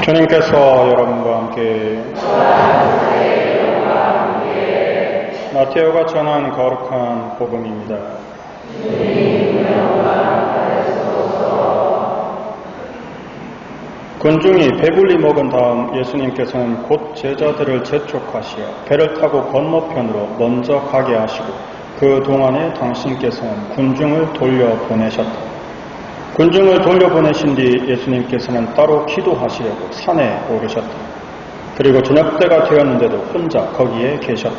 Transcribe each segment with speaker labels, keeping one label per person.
Speaker 1: 주님께서 여러분과 함께 마테오가 전한 거룩한 복음입니다. 군중이 배불리 먹은 다음 예수님께서는 곧 제자들을 재촉하시어 배를 타고 건너편으로 먼저 가게 하시고 그 동안에 당신께서는 군중을 돌려보내셨다. 군중을 돌려보내신 뒤 예수님께서는 따로 기도하시려고 산에 오르셨다. 그리고 저녁때가 되었는데도 혼자 거기에 계셨다.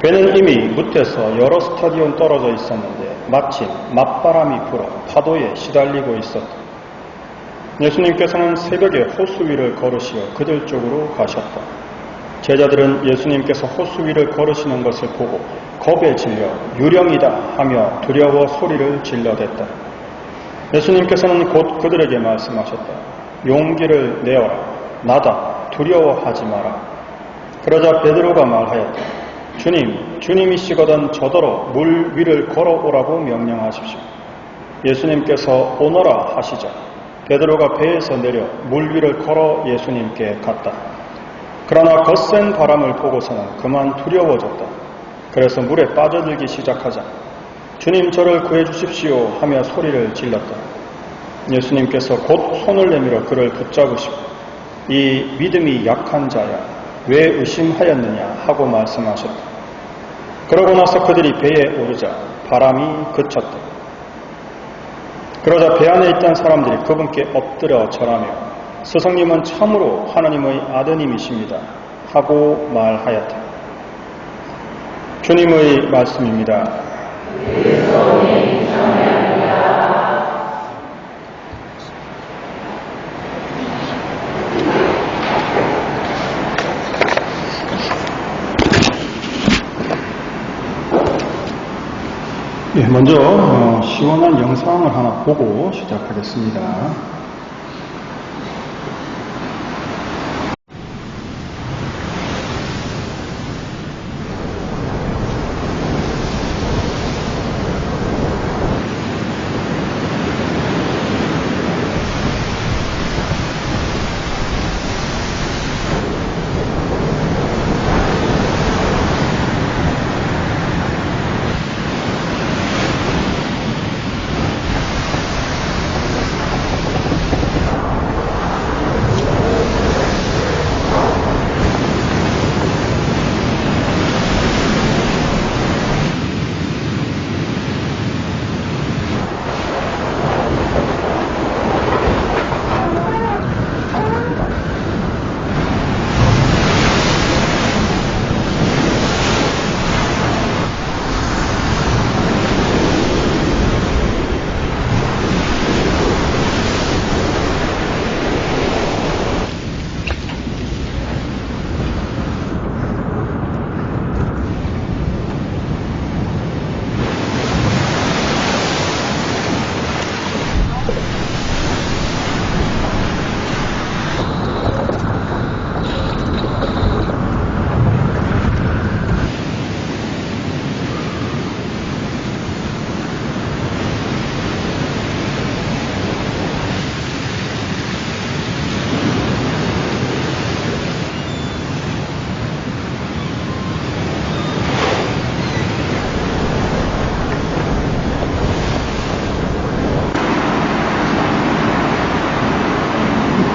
Speaker 1: 배는 이미 무태서 여러 스타디온 떨어져 있었는데 마침 맞바람이 불어 파도에 시달리고 있었다. 예수님께서는 새벽에 호수 위를 걸으시어 그들 쪽으로 가셨다. 제자들은 예수님께서 호수 위를 걸으시는 것을 보고 겁에 질려 유령이다 하며 두려워 소리를 질러댔다. 예수님께서는 곧 그들에게 말씀하셨다. 용기를 내어라. 나다. 두려워하지 마라. 그러자 베드로가 말하였다. 주님, 주님이시거든 저더러 물 위를 걸어오라고 명령하십시오. 예수님께서 오너라 하시자 베드로가 배에서 내려 물 위를 걸어 예수님께 갔다. 그러나 거센 바람을 보고서는 그만 두려워졌다. 그래서 물에 빠져들기 시작하자 주님 저를 구해주십시오 하며 소리를 질렀다. 예수님께서 곧 손을 내밀어 그를 붙잡으시고 이 믿음이 약한 자야 왜 의심하였느냐 하고 말씀하셨다. 그러고 나서 그들이 배에 오르자 바람이 그쳤다. 그러자 배 안에 있던 사람들이 그분께 엎드려 절하며 스승님은 참으로 하나님의 아드님이십니다 하고 말하였다. 주님의 말씀입니다. 먼저 시원한 영상을 하나 보고 시작하겠습니다.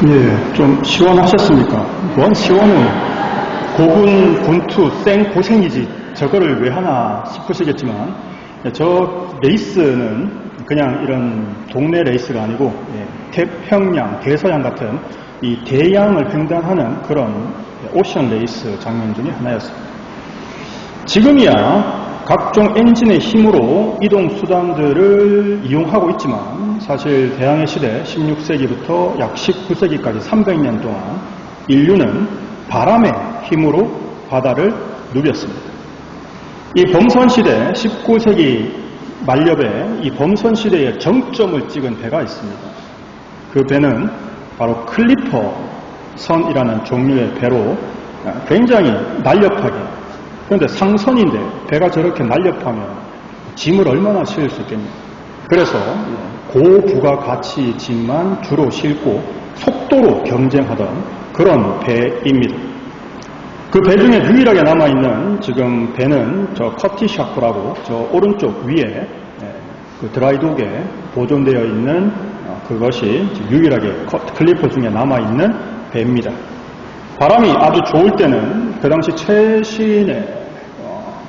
Speaker 1: 예, 좀 시원하셨습니까? 뭔 시원해. 고군, 군투, 쌩, 고생이지. 저거를 왜 하나 싶으시겠지만, 저 레이스는 그냥 이런 동네 레이스가 아니고, 태평양, 대서양 같은 이 대양을 횡단하는 그런 오션 레이스 장면 중에 하나였습니다. 지금이야 각종 엔진의 힘으로 이동 수단들을 이용하고 있지만 사실 대항해 시대 16세기부터 약 19세기까지 300년 동안 인류는 바람의 힘으로 바다를 누볐습니다. 이 범선시대 19세기 말엽에 이 범선시대의 정점을 찍은 배가 있습니다. 그 배는 바로 클리퍼 선이라는 종류의 배로 굉장히 날렵하게, 그런데 상선인데 배가 저렇게 날렵하면 짐을 얼마나 실을 수 있겠냐. 그래서 고부가가치진만 주로 싣고 속도로 경쟁하던 그런 배입니다. 그 배 중에 유일하게 남아있는 지금 배는 저 커티샤프라고 저 오른쪽 위에 그 드라이독에 보존되어 있는 그것이 유일하게 클리퍼 중에 남아있는 배입니다. 바람이 아주 좋을 때는 그 당시 최신의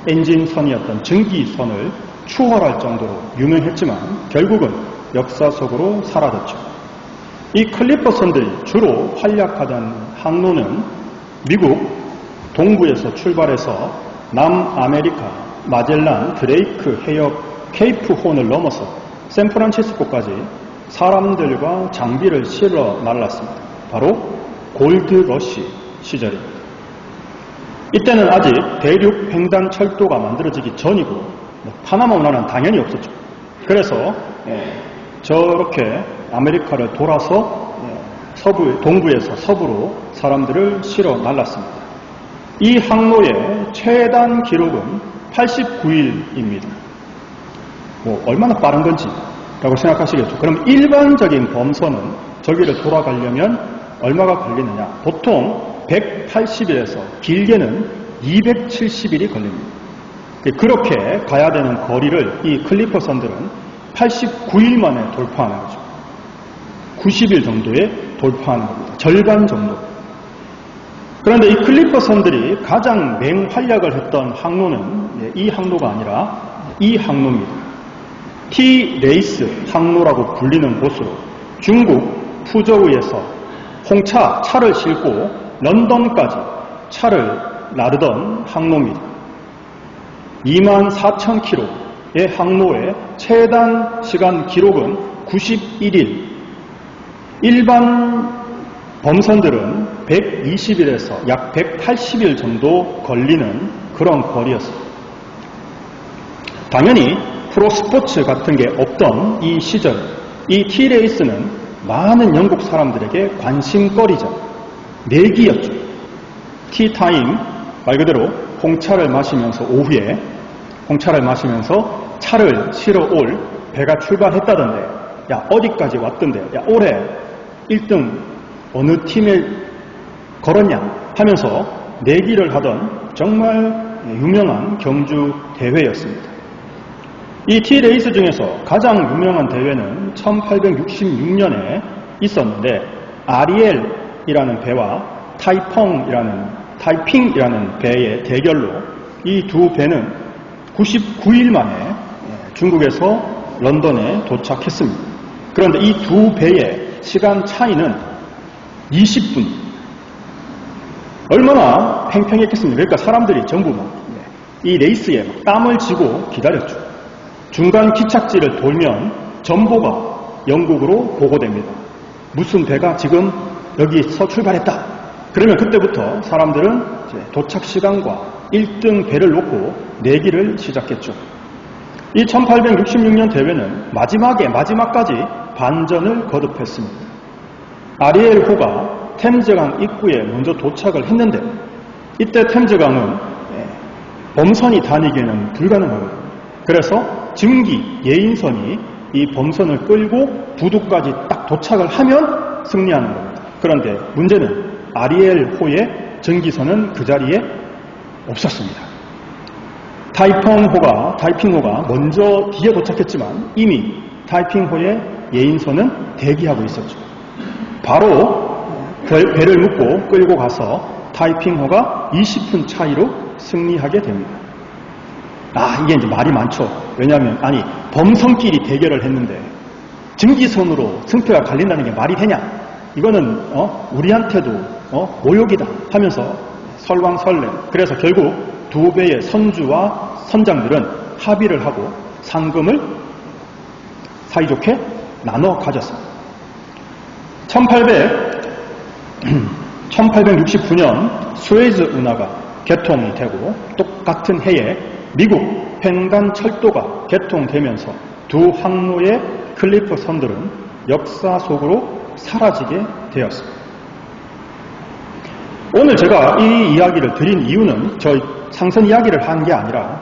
Speaker 1: 엔진선이었던 증기선을 추월할 정도로 유명했지만 결국은 역사 속으로 사라졌죠. 이 클리퍼선들이 주로 활약하던 항로는 미국 동부에서 출발해서 남아메리카 마젤란 드레이크 해협 케이프 혼을 넘어서 샌프란시스코까지 사람들과 장비를 실어 날랐습니다. 바로 골드러시 시절입니다. 이때는 아직 대륙 횡단 철도가 만들어지기 전이고 파나마 운하는 당연히 없었죠. 그래서 저렇게 아메리카를 돌아서 동부에서 서부로 사람들을 실어 날랐습니다. 이 항로의 최단 기록은 89일입니다. 얼마나 빠른 건지 라고 생각하시겠죠. 그럼 일반적인 범선은 저기를 돌아가려면 얼마가 걸리느냐? 보통 180일에서 길게는 270일이 걸립니다. 그렇게 가야 되는 거리를 이 클리퍼선들은 89일 만에 돌파하는 거죠. 90일 정도에 돌파하는 겁니다. 절반 정도. 그런데 이 클리퍼선들이 가장 맹활약을 했던 항로는 이 항로가 아니라 이 항로입니다. T-레이스 항로라고 불리는 곳으로 중국 푸저우에서 차를 싣고 런던까지 차를 나르던 항로입니다. 24,000km의 항로의 최단 시간 기록은 91일. 일반 범선들은 120일에서 약 180일 정도 걸리는 그런 거리였습니다. 당연히 프로스포츠 같은 게 없던 이 시절, 이 T-레이스는 많은 영국 사람들에게 관심거리죠. 내기였죠. 티타임, 말 그대로 홍차를 마시면서 오후에 홍차를 마시면서 차를 실어 올 배가 출발했다던데, 야 어디까지 왔던데, 야 올해 1등 어느 팀에 걸었냐 하면서 내기를 하던 정말 유명한 경주 대회였습니다. 이 T-레이스 중에서 가장 유명한 대회는 1866년에 있었는데 아리엘이라는 배와 타이핑이라는 배의 대결로 이 두 배는 99일 만에 중국에서 런던에 도착했습니다. 그런데 이 두 배의 시간 차이는 20분. 얼마나 팽팽했겠습니까? 그러니까 사람들이 전부 이 레이스에 땀을 쥐고 기다렸죠. 중간 기착지를 돌면 전보가 영국으로 보고됩니다. 무슨 배가 지금 여기서 출발했다. 그러면 그때부터 사람들은 이제 도착 시간과 1등 배를 놓고 내기를 시작했죠. 이 1866년 대회는 마지막까지 반전을 거듭했습니다. 아리엘호가 템즈강 입구에 먼저 도착을 했는데 이때 템즈강은 범선이 다니기에는 불가능하거든요. 그래서 증기 예인선이 이 범선을 끌고 부두까지 딱 도착을 하면 승리하는 겁니다. 그런데 문제는 아리엘호의 증기선은 그 자리에 없었습니다. 타이핑호가 먼저 뒤에 도착했지만 이미 타이핑호의 예인선은 대기하고 있었죠. 바로 배를 묶고 끌고 가서 타이핑호가 20분 차이로 승리하게 됩니다. 이게 이제 말이 많죠. 왜냐하면 범선끼리 대결을 했는데 증기선으로 승패가 갈린다는 게 말이 되냐? 이거는 우리한테도 모욕이다 하면서 설왕설래. 그래서 결국 두 배의 선주와 선장들은 합의를 하고 상금을 사이좋게 나눠 가졌습니다. 1869년 수에즈 운하가 개통이 되고 똑같은 해에 미국 횡단 철도가 개통되면서 두 항로의 클리퍼 선들은 역사 속으로 사라지게 되었습니다. 오늘 제가 이 이야기를 드린 이유는 저희 상선 이야기를 한 게 아니라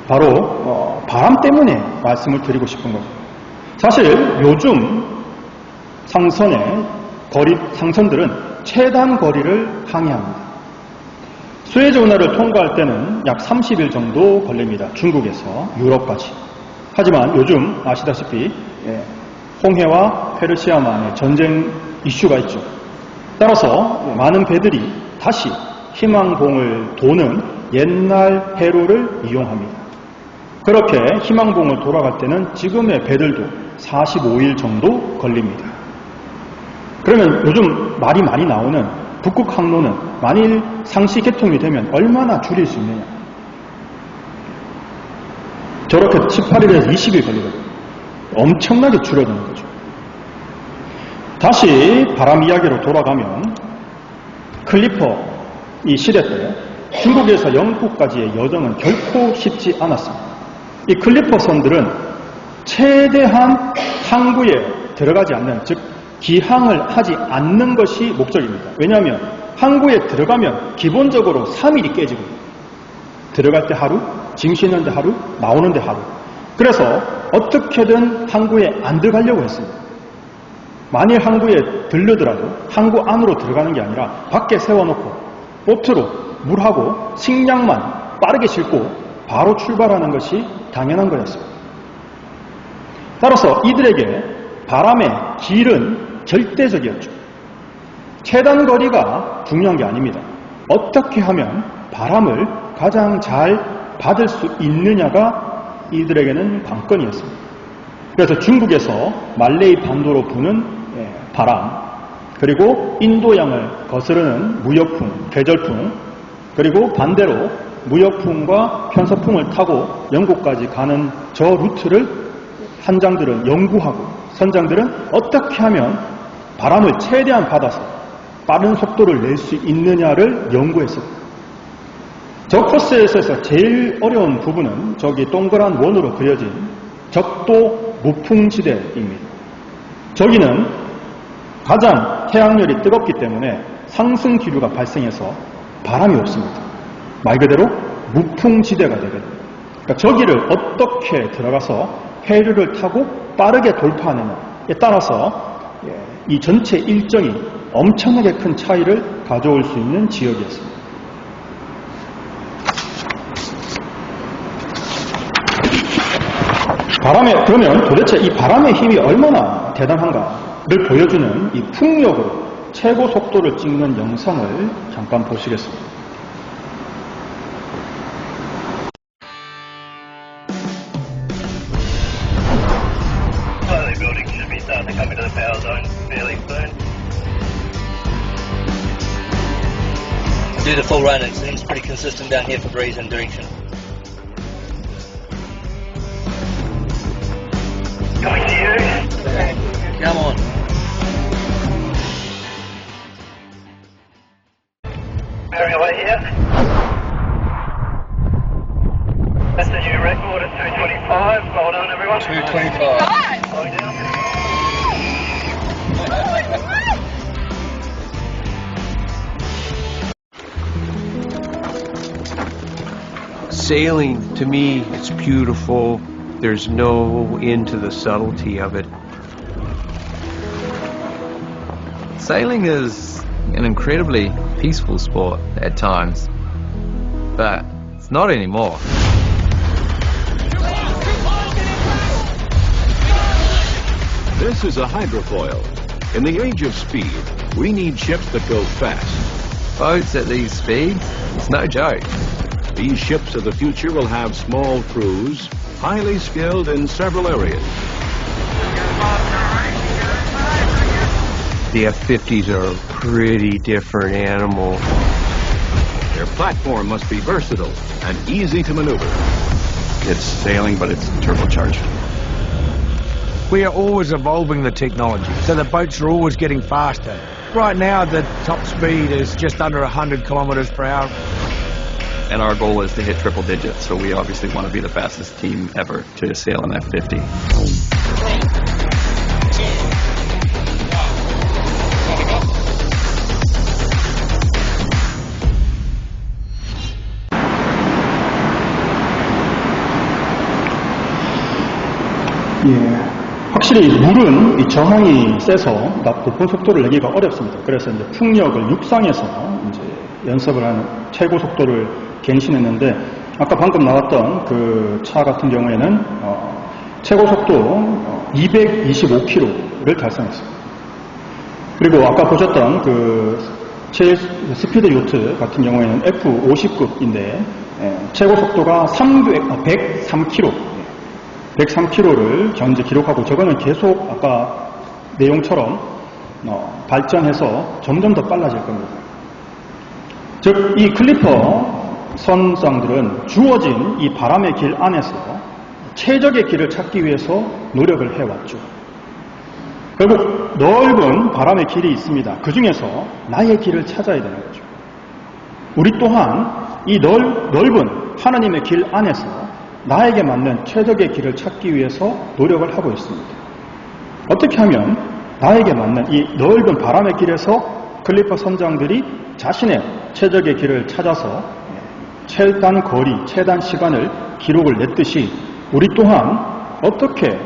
Speaker 1: 바로 바람 때문에 말씀을 드리고 싶은 거죠. 사실 요즘 상선들은 최단 거리를 항해합니다. 수에즈 운하를 통과할 때는 약 30일 정도 걸립니다. 중국에서 유럽까지. 하지만 요즘 아시다시피 홍해와 페르시아만의 전쟁 이슈가 있죠. 따라서 많은 배들이 다시 희망봉을 도는 옛날 회로를 이용합니다. 그렇게 희망봉을 돌아갈 때는 지금의 배들도 45일 정도 걸립니다. 그러면 요즘 말이 많이 나오는 북극 항로는 만일 상시 개통이 되면 얼마나 줄일 수 있느냐. 저렇게 18일에서 20일 걸리거든요. 엄청나게 줄어드는 거죠. 다시 바람 이야기로 돌아가면 클리퍼 이 시대 때 중국에서 영국까지의 여정은 결코 쉽지 않았습니다. 이 클리퍼 선들은 최대한 항구에 들어가지 않는, 즉 기항을 하지 않는 것이 목적입니다. 왜냐하면 항구에 들어가면 기본적으로 3일이 깨지거든요. 들어갈 때 하루, 짐 싣는데 하루, 나오는데 하루. 그래서 어떻게든 항구에 안 들어가려고 했습니다. 만일 항구에 들르더라도 항구 안으로 들어가는 게 아니라 밖에 세워놓고 보트로 물하고 식량만 빠르게 싣고 바로 출발하는 것이 당연한 거였습니다. 따라서 이들에게 바람의 길은 절대적이었죠. 최단 거리가 중요한 게 아닙니다. 어떻게 하면 바람을 가장 잘 받을 수 있느냐가 이들에게는 관건이었습니다. 그래서 중국에서 말레이 반도로 부는 바람, 그리고 인도양을 거스르는 무역풍, 계절풍, 그리고 반대로 무역풍과 편서풍을 타고 영국까지 가는 저 루트를 한장들은 연구하고 선장들은 어떻게 하면 바람을 최대한 받아서 빠른 속도를 낼 수 있느냐를 연구했습니다. 저 코스에서 제일 어려운 부분은 저기 동그란 원으로 그려진 적도 무풍지대입니다. 저기는 가장 해양열이 뜨겁기 때문에 상승 기류가 발생해서 바람이 없습니다. 말 그대로 무풍지대가 되거든요. 그러니까 저기를 어떻게 들어가서 해류를 타고 빠르게 돌파하느냐에 따라서 이 전체 일정이 엄청나게 큰 차이를 가져올 수 있는 지역이었습니다. 그러면 도대체 이 바람의 힘이 얼마나 대단한가를 보여주는 이 풍력으로 최고 속도를 찍는 영상을 잠깐 보시겠습니다.
Speaker 2: Do the full run. It seems pretty consistent down here for breeze and direction. Coming to you. Come on. Bearing away here. That's the new record at 225. Well done, everyone. 225. Slowing down.
Speaker 3: Sailing, to me, it's beautiful. There's no end to the subtlety of it.
Speaker 4: Sailing is an incredibly peaceful sport at times, but it's not anymore.
Speaker 5: This is a hydrofoil. In the age of speed, we need ships that go fast.
Speaker 4: Boats at these speeds, it's no joke.
Speaker 5: These ships of the future will have small crews, highly skilled in several areas.
Speaker 3: The F-50s are a pretty different animal.
Speaker 5: Their platform must be versatile and easy to maneuver.
Speaker 6: It's sailing, but it's turbocharged.
Speaker 7: We are always evolving the technology, so the boats are always getting faster. Right now, the top speed is just under 100 kilometers per hour.
Speaker 6: And our goal is to hit triple digits, so we obviously want to be the fastest team ever to sail an F-50.
Speaker 1: 확실히 물은 이 저항이 세서 높은 속도를 내기가 어렵습니다. 그래서 이제 풍력을 육상에서 이제 연습을 하는 최고 속도를 갱신했는데, 아까 방금 나왔던 그 차 같은 경우에는 최고 속도 225km를 달성했습니다. 그리고 아까 보셨던 그 제일 스피드 요트 같은 경우에는 F50급인데 최고 속도가 103km, 103km를 현재 기록하고, 저거는 계속 아까 내용처럼 발전해서 점점 더 빨라질 겁니다. 즉, 이 클리퍼 선장들은 주어진 이 바람의 길 안에서 최적의 길을 찾기 위해서 노력을 해왔죠. 결국 넓은 바람의 길이 있습니다. 그 중에서 나의 길을 찾아야 되는 거죠. 우리 또한 이 넓은 하나님의 길 안에서 나에게 맞는 최적의 길을 찾기 위해서 노력을 하고 있습니다. 어떻게 하면 나에게 맞는 이 넓은 바람의 길에서 클리퍼 선장들이 자신의 최적의 길을 찾아서 최단 거리, 최단 시간을 기록을 냈듯이 우리 또한 어떻게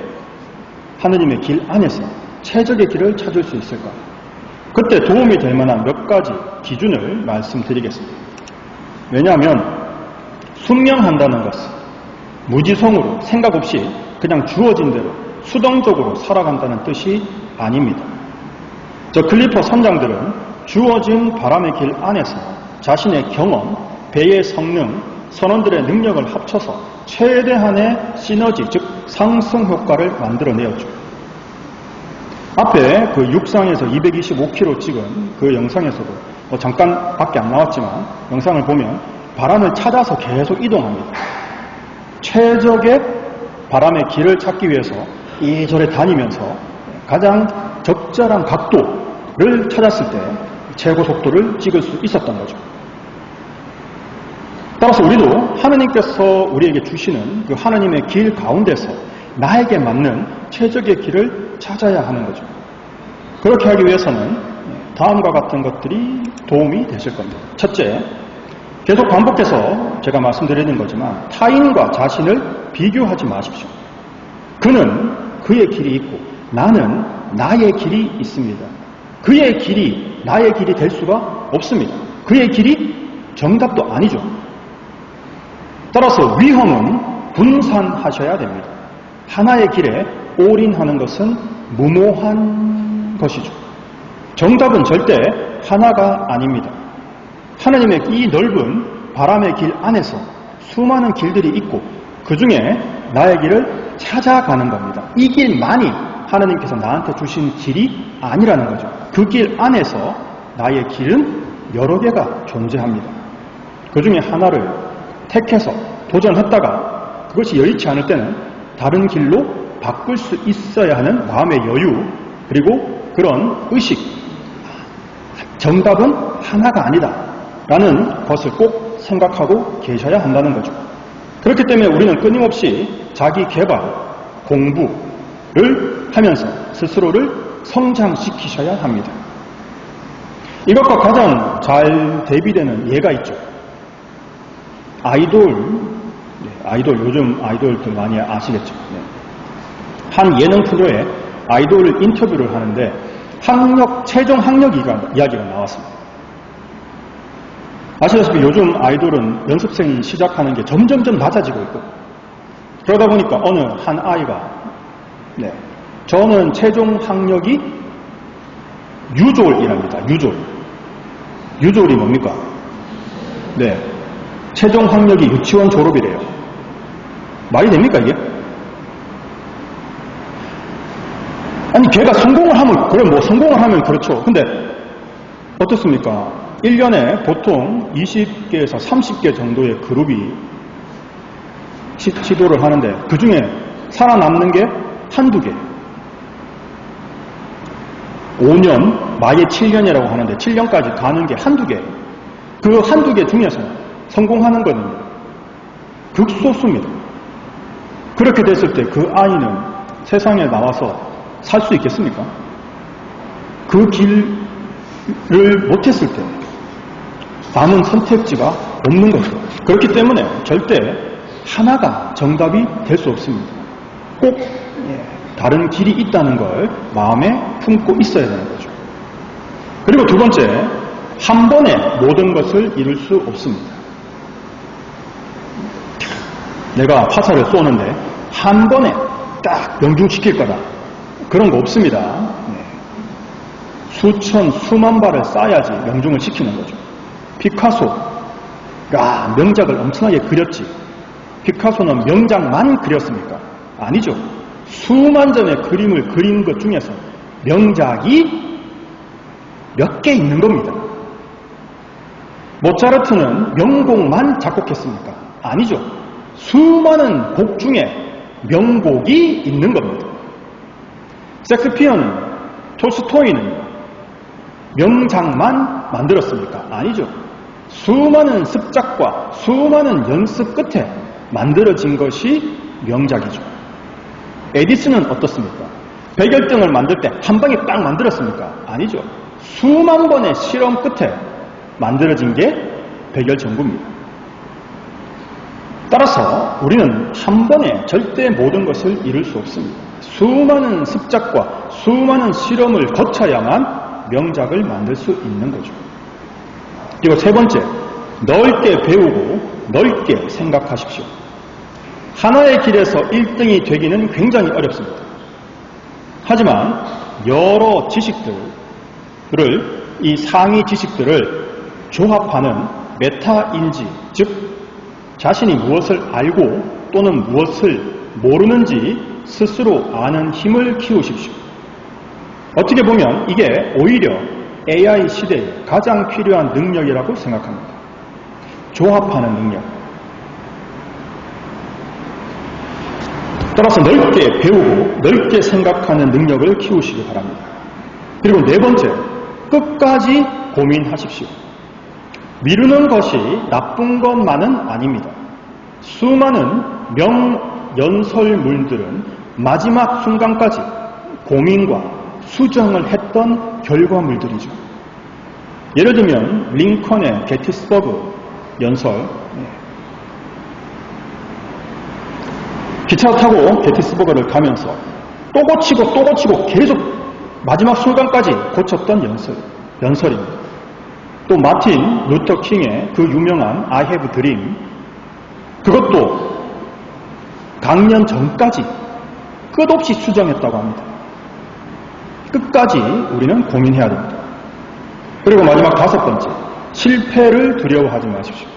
Speaker 1: 하느님의 길 안에서 최적의 길을 찾을 수 있을까? 그때 도움이 될 만한 몇 가지 기준을 말씀드리겠습니다. 왜냐하면 순명한다는 것은 무지성으로 생각 없이 그냥 주어진 대로 수동적으로 살아간다는 뜻이 아닙니다. 저 클리퍼 선장들은 주어진 바람의 길 안에서 자신의 경험, 배의 성능, 선원들의 능력을 합쳐서 최대한의 시너지, 즉 상승 효과를 만들어내었죠. 앞에 그 육상에서 225km 찍은 그 영상에서도 잠깐 밖에 안 나왔지만 영상을 보면 바람을 찾아서 계속 이동합니다. 최적의 바람의 길을 찾기 위해서 이리저리 다니면서 가장 적절한 각도를 찾았을 때 최고 속도를 찍을 수 있었던 거죠. 따라서 우리도 하나님께서 우리에게 주시는 그 하나님의 길 가운데서 나에게 맞는 최적의 길을 찾아야 하는 거죠. 그렇게 하기 위해서는 다음과 같은 것들이 도움이 되실 겁니다. 첫째, 계속 반복해서 제가 말씀드리는 거지만 타인과 자신을 비교하지 마십시오. 그는 그의 길이 있고 나는 나의 길이 있습니다. 그의 길이 나의 길이 될 수가 없습니다. 그의 길이 정답도 아니죠. 따라서 위험은 분산하셔야 됩니다. 하나의 길에 올인하는 것은 무모한 것이죠. 정답은 절대 하나가 아닙니다. 하나님의 이 넓은 바람의 길 안에서 수많은 길들이 있고 그 중에 나의 길을 찾아가는 겁니다. 이 길만이 하나님께서 나한테 주신 길이 아니라는 거죠. 그 길 안에서 나의 길은 여러 개가 존재합니다. 그 중에 하나를 택해서 도전했다가 그것이 여의치 않을 때는 다른 길로 바꿀 수 있어야 하는 마음의 여유, 그리고 그런 의식, 정답은 하나가 아니다 라는 것을 꼭 생각하고 계셔야 한다는 거죠. 그렇기 때문에 우리는 끊임없이 자기 개발, 공부를 하면서 스스로를 성장시키셔야 합니다. 이것과 가장 잘 대비되는 예가 있죠. 아이돌, 요즘 아이돌들 많이 아시겠죠. 한 예능 프로에 아이돌 인터뷰를 하는데 최종 학력 이야기가 나왔습니다. 아시다시피 요즘 아이돌은 연습생이 시작하는 게 점점점 낮아지고 있고, 그러다 보니까 어느 한 아이가 저는 최종 학력이 유졸이랍니다. 유졸이 뭡니까? 최종 학력이 유치원 졸업이래요. 말이 됩니까 이게? 아니 걔가 성공을 하면 그래, 뭐 성공을 하면 그렇죠. 근데 어떻습니까? 1년에 보통 20개에서 30개 정도의 그룹이 시도를 하는데 그 중에 살아남는 게 한두 개. 5년, 마에 7년이라고 하는데 7년까지 가는 게 한두 개. 그 한두 개 중에서 성공하는 거는 극소수입니다. 그렇게 됐을 때 그 아이는 세상에 나와서 살 수 있겠습니까? 그 길을 못했을 때 남은 선택지가 없는 거죠. 그렇기 때문에 절대 하나가 정답이 될 수 없습니다. 꼭 다른 길이 있다는 걸 마음에 품고 있어야 되는 거죠. 그리고 두 번째, 한 번에 모든 것을 이룰 수 없습니다. 내가 화살을 쏘는데 한 번에 딱 명중시킬 거다. 그런 거 없습니다. 수천, 수만 발을 쏴야지 명중을 시키는 거죠. 피카소, 명작을 엄청나게 그렸지. 피카소는 명작만 그렸습니까? 아니죠. 수만 점의 그림을 그린 것 중에서 명작이 몇 개 있는 겁니다. 모차르트는 명곡만 작곡했습니까? 아니죠. 수많은 곡 중에 명곡이 있는 겁니다. 셰익스피어는, 톨스토이는 명작만 만들었습니까? 아니죠. 수많은 습작과 수많은 연습 끝에 만들어진 것이 명작이죠. 에디슨은 어떻습니까? 백열등을 만들 때 한 방에 딱 만들었습니까? 아니죠. 수만 번의 실험 끝에 만들어진 게 백열전구입니다. 따라서 우리는 한 번에 절대 모든 것을 이룰 수 없습니다. 수많은 습작과 수많은 실험을 거쳐야만 명작을 만들 수 있는 거죠. 그리고 세 번째, 넓게 배우고 넓게 생각하십시오. 하나의 길에서 1등이 되기는 굉장히 어렵습니다. 하지만 여러 지식들을, 이 상위 지식들을 조합하는 메타인지, 즉 자신이 무엇을 알고 또는 무엇을 모르는지 스스로 아는 힘을 키우십시오. 어떻게 보면 이게 오히려 AI 시대에 가장 필요한 능력이라고 생각합니다. 조합하는 능력. 따라서 넓게 배우고 넓게 생각하는 능력을 키우시기 바랍니다. 그리고 네 번째, 끝까지 고민하십시오. 미루는 것이 나쁜 것만은 아닙니다. 수많은 명연설문들은 마지막 순간까지 고민과 수정을 했던 결과물들이죠. 예를 들면 링컨의 게티스버그 연설, 기차 타고 게티스버그를 가면서 또 고치고 계속 마지막 순간까지 고쳤던 연설입니다. 또 마틴 루터 킹의 그 유명한 I have dream, 그것도 강년 전까지 끝없이 수정했다고 합니다. 끝까지 우리는 고민해야 됩니다. 그리고 마지막 다섯 번째, 실패를 두려워하지 마십시오.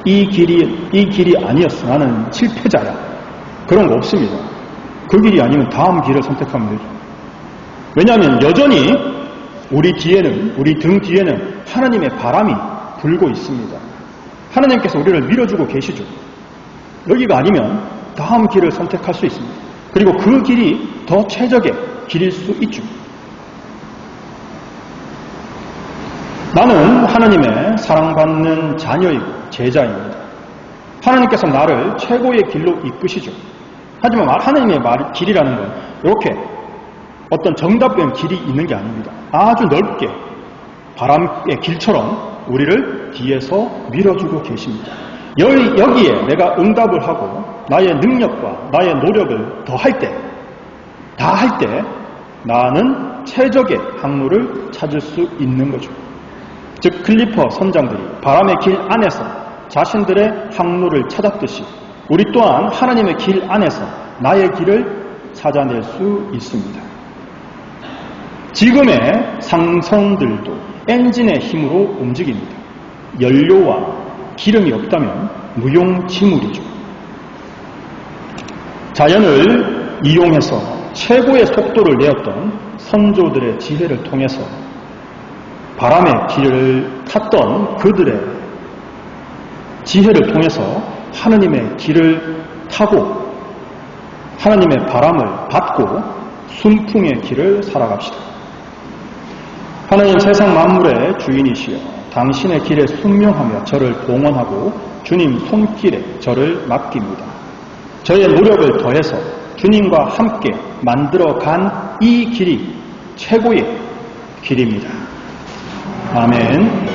Speaker 1: 이 길이 아니었어. 나는 실패자야. 그런 거 없습니다. 그 길이 아니면 다음 길을 선택하면 되죠. 왜냐하면 여전히 우리 등 뒤에는 하나님의 바람이 불고 있습니다. 하나님께서 우리를 밀어주고 계시죠. 여기가 아니면 다음 길을 선택할 수 있습니다. 그리고 그 길이 더 최적의 길일 수 있죠. 나는 하나님의 사랑받는 자녀이고 제자입니다. 하나님께서 나를 최고의 길로 이끄시죠. 하지만 하나님의 길이라는 건 이렇게 어떤 정답된 길이 있는 게 아닙니다. 아주 넓게 바람의 길처럼 우리를 뒤에서 밀어주고 계십니다. 여기에 내가 응답을 하고 나의 능력과 나의 노력을 다 할 때 나는 최적의 항로를 찾을 수 있는 거죠. 즉 클리퍼 선장들이 바람의 길 안에서 자신들의 항로를 찾았듯이 우리 또한 하나님의 길 안에서 나의 길을 찾아낼 수 있습니다. 지금의 상선들도 엔진의 힘으로 움직입니다. 연료와 기름이 없다면 무용지물이죠. 자연을 이용해서 최고의 속도를 내었던 선조들의 지혜를 통해서 바람의 길을 탔던 그들의 지혜를 통해서 하나님의 길을 타고 하나님의 바람을 받고 순풍의 길을 살아갑시다. 하나님 세상 만물의 주인이시여 당신의 길에 순명하며 저를 봉헌하고 주님 손길에 저를 맡깁니다. 저의 노력을 더해서 주님과 함께 만들어간 이 길이 최고의 길입니다. 아멘.